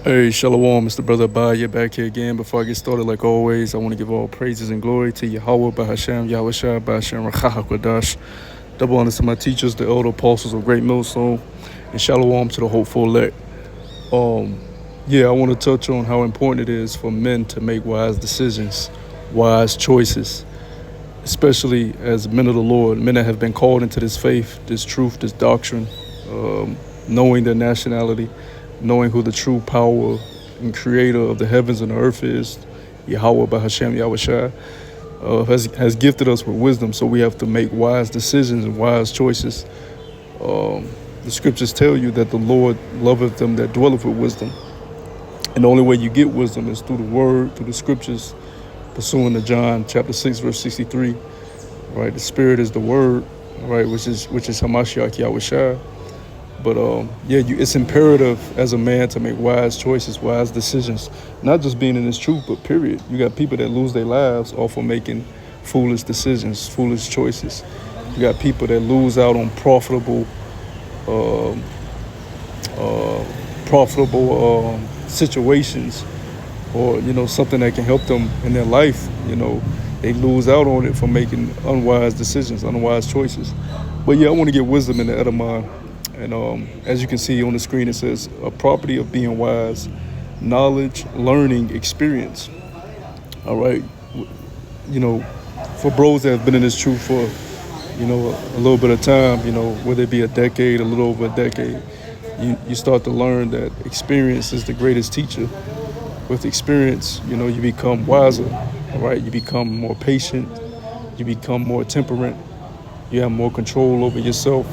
Hey, Shalom, Mr. Brother Abaya back here again. Before I get started, like always, I want to give all praises and glory to Yahweh, Bahashem, Yahushua, Bahashem, Rachaha Kodash. Double honors to my teachers, the elder apostles of Great Millstone, and Shalom to the hopeful elect. Yeah, I want to touch on how important it is for men to make wise decisions, wise choices, especially as men of the Lord, men that have been called into this faith, this truth, this doctrine, knowing their nationality, knowing who the true power and creator of the heavens and the earth is, Yahweh Bahashem Yahushua, has gifted us with wisdom, so we have to make wise decisions and wise choices. The scriptures tell you that the Lord loveth them that dwelleth with wisdom. And the only way you get wisdom is through the word, through the scriptures, pursuing the John chapter 6, verse 63. Right, the spirit is the word, right, which is Hamashiach Yahushua. But it's imperative as a man to make wise choices, wise decisions, not just being in this truth, but period. You got people that lose their lives off of making foolish decisions, foolish choices. You got people that lose out on profitable situations, or something that can help them in their life. They lose out on it for making unwise decisions, unwise choices. But yeah, I want to get wisdom in the Edamon. And as you can see on the screen, it says a property of being wise, knowledge, learning, experience. All right. For bros that have been in this truth for, a little bit of time, whether it be a decade, a little over a decade, you start to learn that experience is the greatest teacher. With experience, you become wiser, all right? You become more patient. You become more temperate. You have more control over yourself.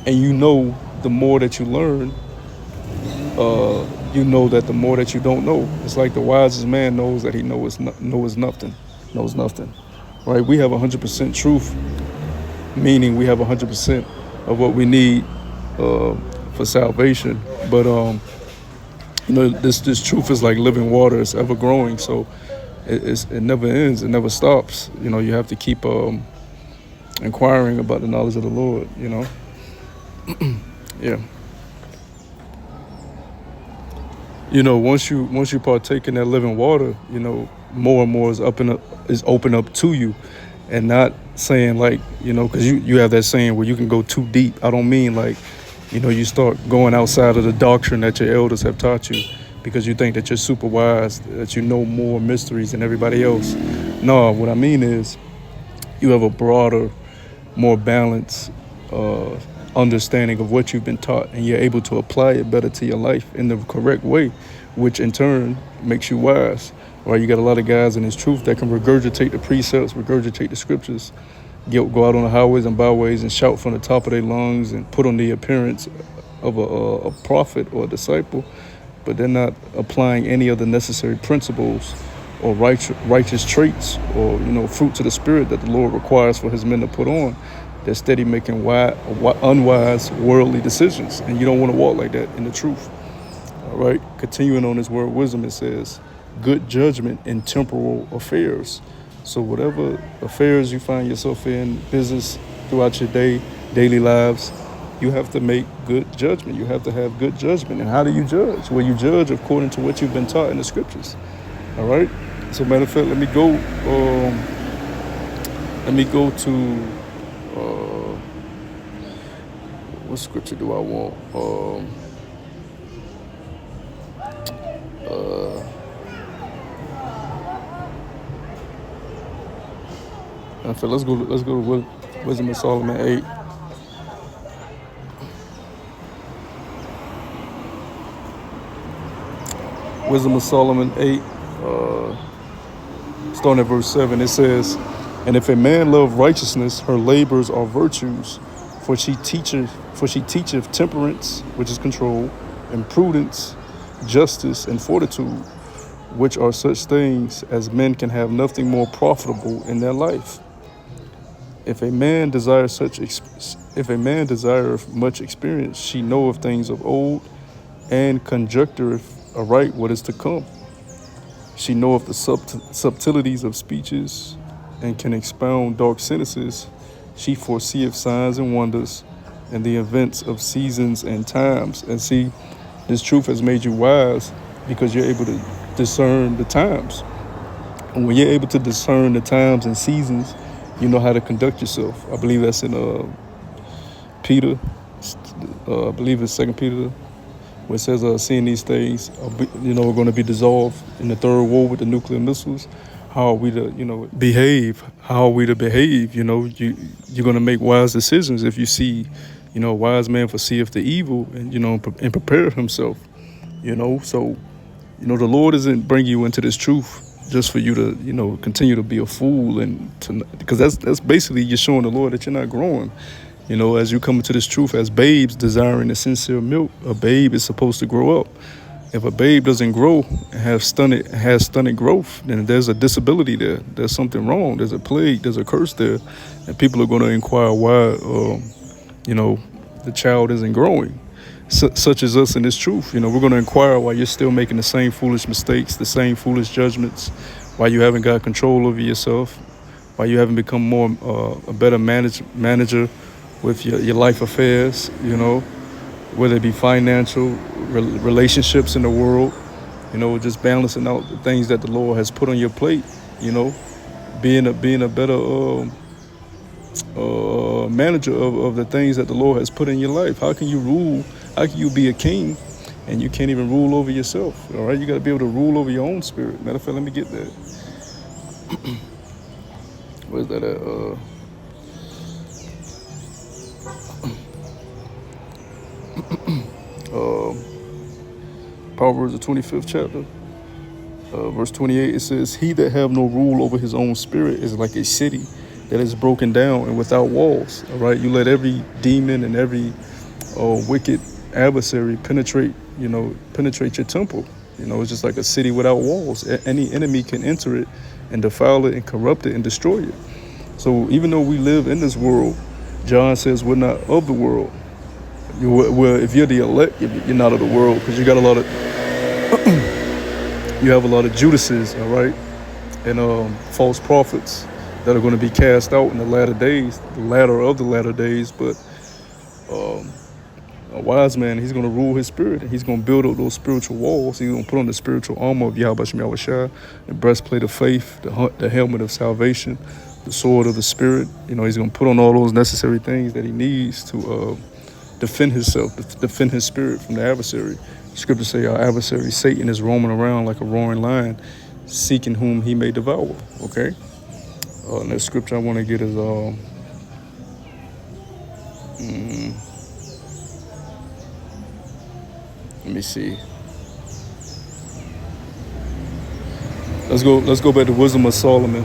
And the more that you learn, that the more that you don't know. It's like the wisest man knows that he knows nothing, right? We have 100% truth, meaning we have 100% of what we need for salvation. But this truth is like living water. It's ever growing, so it never ends. It never stops. You have to keep inquiring about the knowledge of the Lord. Yeah. Once you partake in that living water, more and more is open up to you, and not saying like, because you have that saying where you can go too deep. I don't mean like, you start going outside of the doctrine that your elders have taught you because you think that you're super wise, that you know more mysteries than everybody else. No, what I mean is you have a broader, more balanced understanding of what you've been taught, and you're able to apply it better to your life in the correct way, which in turn makes you wise. Right? You got a lot of guys in this truth that can regurgitate the precepts, regurgitate the scriptures, go out on the highways and byways and shout from the top of their lungs and put on the appearance of a prophet or a disciple, but they're not applying any of the necessary principles or righteous traits or fruits of the spirit that the Lord requires for his men to put on. They're steady making unwise worldly decisions, and you don't want to walk like that in the truth. All right, continuing on this word wisdom, it says good judgment in temporal affairs. So whatever affairs you find yourself in, business, throughout your daily lives, you have to make good judgment. You have to have good judgment. And how do you judge? Well, you judge according to what you've been taught in the scriptures. All right. So matter of fact, let me go to what scripture do I want? In fact, let's go to Wisdom of Solomon 8. Wisdom of Solomon 8, starting at verse 7, it says, "And if a man love righteousness, her labors are virtues, for she teacheth temperance, which is control, and prudence, justice, and fortitude, which are such things as men can have nothing more profitable in their life. If a man desireth much experience, she knoweth things of old, and conjectureth aright what is to come. She knoweth the subtleties of speeches, and can expound dark sentences. She foreseeth signs and wonders, and the events of seasons and times." And see, This truth has made you wise because you're able to discern the times. And when you're able to discern the times and seasons, you know how to conduct yourself. I believe that's in Peter. I believe it's 2 Peter, where it says, seeing these things, are going to be dissolved in the third war with the nuclear missiles. How are we to, behave? How are we to behave? You're going to make wise decisions if you see, a wise man foreseeth the evil and prepare himself, So, the Lord doesn't bring you into this truth just for you to, continue to be a fool because that's basically you're showing the Lord that you're not growing. As you come into this truth as babes desiring the sincere milk, a babe is supposed to grow up. If a babe doesn't grow and has stunted growth, then there's a disability there. There's something wrong. There's a plague. There's a curse there. And people are going to inquire why, the child isn't growing. Such as us in this truth. We're going to inquire why you're still making the same foolish mistakes, the same foolish judgments, why you haven't got control over yourself, why you haven't become more a better manager with your life affairs, whether it be financial, relationships in the world, just balancing out the things that the Lord has put on your plate, being a better manager of the things that the Lord has put in your life. How can you rule? How can you be a king and you can't even rule over yourself? All right, you got to be able to rule over your own spirit. Matter of fact, let me get that. Where's that at? Proverbs the 25th chapter, verse 28, it says, "He that have no rule over his own spirit is like a city that is broken down and without walls." All right, you let every demon and every wicked adversary penetrate your temple. It's just like a city without walls. Any enemy can enter it and defile it and corrupt it and destroy it. So even though we live in this world, John says we're not of the world. Well, if you're the elect, you're not of the world, because you got a lot of you have a lot of Judases, all right, and false prophets that are going to be cast out in the latter days, the latter of the latter days. But a wise man, he's going to rule his spirit, and he's going to build up those spiritual walls. He's going to put on the spiritual armor of Yahweh Shem Yahushua, the breastplate of faith, the helmet of salvation, the sword of the spirit. He's going to put on all those necessary things that he needs to defend himself, defend his spirit from the adversary. Scriptures say our adversary Satan is roaming around like a roaring lion, seeking whom he may devour. Okay. Next scripture I want to get is let me see. Let's go back to Wisdom of Solomon.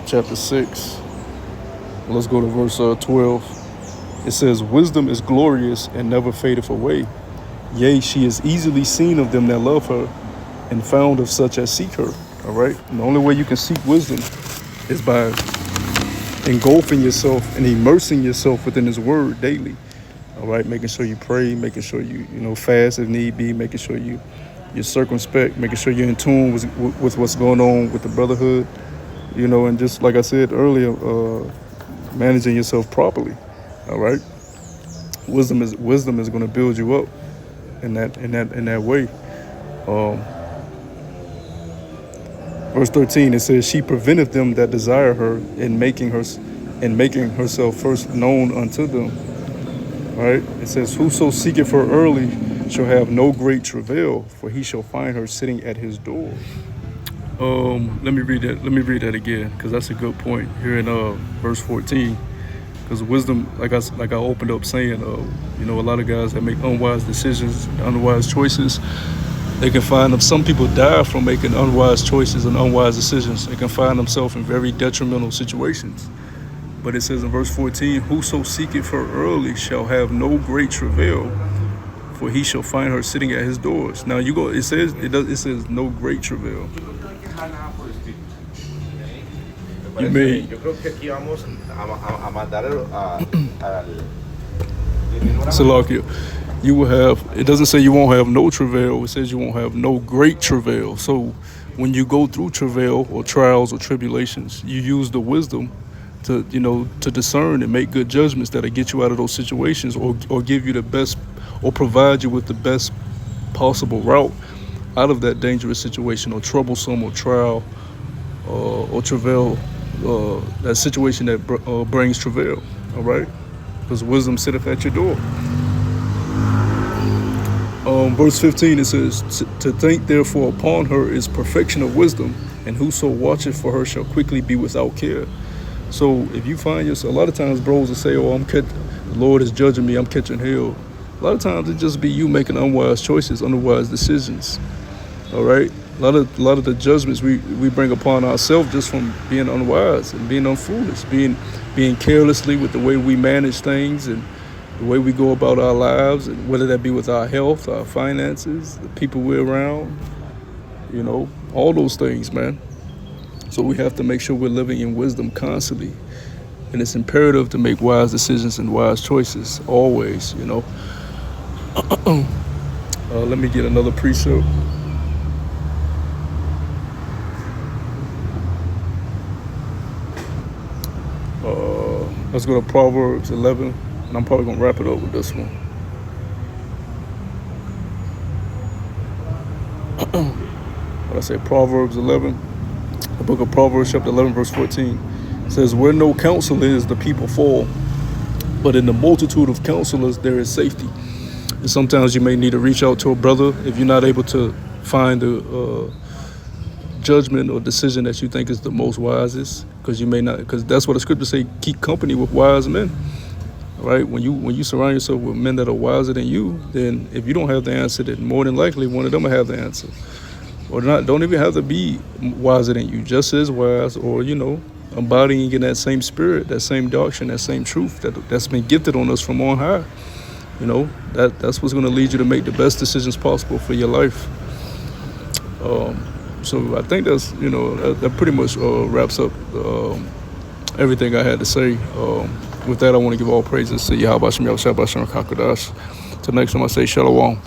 Chapter 6. Let's go to verse 12. It says, "Wisdom is glorious and never fadeth away. Yea, she is easily seen of them that love her, and found of such as seek her." All right. And the only way you can seek wisdom is by engulfing yourself and immersing yourself within His Word daily. All right. Making sure you pray, making sure you fast if need be, making sure you're circumspect, making sure you're in tune with what's going on with the brotherhood. And just like I said earlier, managing yourself properly. All right. Wisdom is going to build you up in that way. Verse 13, it says, "She preventeth them that desire her in making herself first known unto them." All right. It says, "Whoso seeketh her early shall have no great travail, for he shall find her sitting at his door." Let me read that again, because that's a good point here in verse 14. Because wisdom, like I opened up saying, a lot of guys that make unwise decisions, unwise choices, they can find them. Some people die from making unwise choices and unwise decisions. They can find themselves in very detrimental situations. But it says in verse 14, "Whoso seeketh her early shall have no great travail, for he shall find her sitting at his doors." Now it says no great travail. You may. Yo creo que aquí vamos a mandar Salakia. You will have. It doesn't say you won't have no travail. It says you won't have no great travail. So when you go through travail or trials or tribulations, you use the wisdom to discern and make good judgments that'll get you out of those situations, or give you the best, or provide you with the best possible route out of that dangerous situation, or troublesome, or trial, or travail, that situation that brings travail. All right, because wisdom sitteth at your door. Verse 15, it says, to think therefore upon her is perfection of wisdom, and whoso watcheth for her shall quickly be without care. So if you find yourself, a lot of times bros will say, oh, the Lord is judging me, I'm catching hell. A lot of times it just be you making unwise choices, unwise decisions. All right, a lot of the judgments we bring upon ourselves just from being unwise and being unfoolish, being carelessly with the way we manage things and the way we go about our lives, and whether that be with our health, our finances, the people we're around, all those things, man. So we have to make sure we're living in wisdom constantly, and it's imperative to make wise decisions and wise choices always. Let me get another precept. Let's go to Proverbs 11, and I'm probably going to wrap it up with this one. What I say, Proverbs 11, the book of Proverbs, chapter 11, verse 14. It says, where no counsel is, the people fall, but in the multitude of counselors there is safety. And sometimes you may need to reach out to a brother if you're not able to find the judgment or decision that you think is the most wisest, because that's what the scriptures say, keep company with wise men. All right, when you surround yourself with men that are wiser than you, then if you don't have the answer, then more than likely one of them will have the answer. Or don't even have to be wiser than you, just as wise, or embodying in that same spirit, that same doctrine, that same truth that's been gifted on us from on high. That's what's going to lead you to make the best decisions possible for your life. So I think that's, that pretty much wraps up everything I had to say. With that, I want to give all praises to Yahweh Shem Yahushua B'Shem HaKadosh. Till next time, I say Shalom.